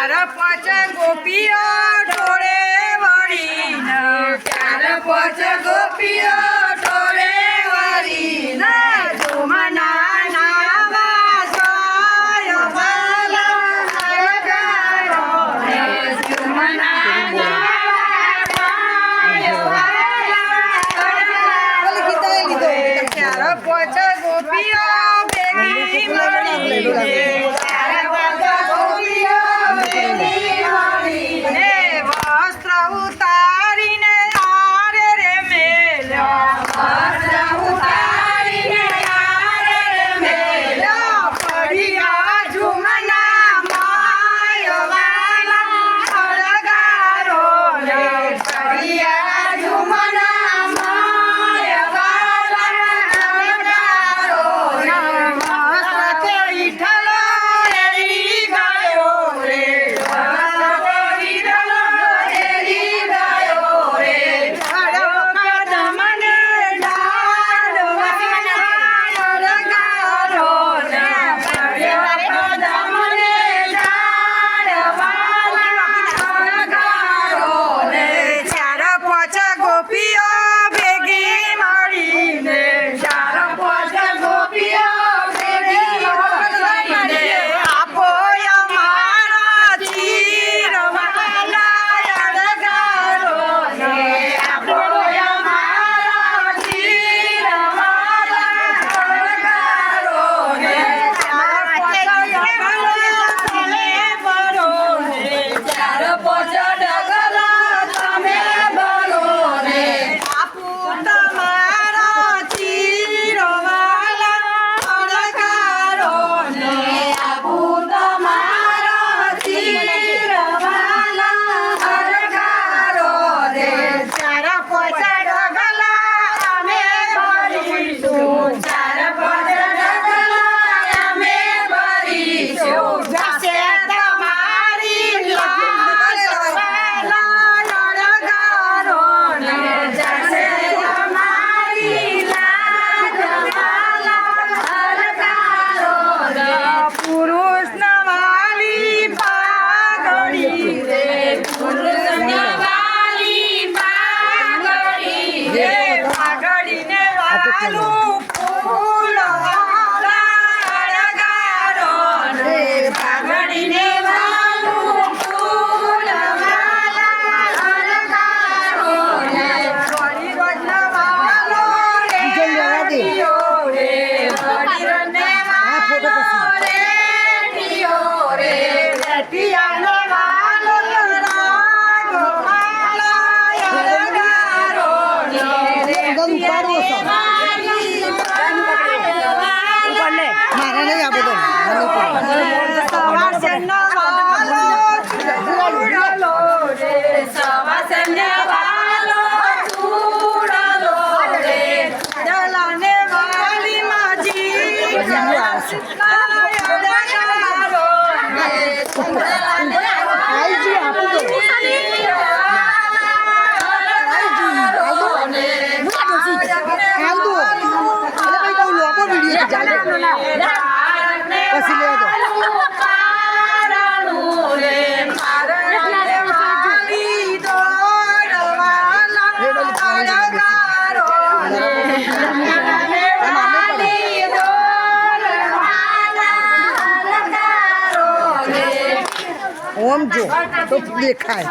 ચાર પાંચ ગોપીઓ ઢોળે વળીને ચાર પાંચ ગોપીઓ ઢોળે વળીને ઝુમના નાવા જોયો ભલા હરગારો રે ઝુમના ચાર પાંચ ગોપીઓ ભેગી મળીને વસ્ત્ર ઉતારીને આરે રે મેલ્યો વસ્ત્ર ઉતારીને આરે રે મેલ્યો પડિયા ઝુમના માય વાલા હરગારો રે પડિયા ઝુમના માય વાલા હરગારો રે મસ્ત ઈઠલો એરી ગાયો રે ઓમ જો તો દેખાય.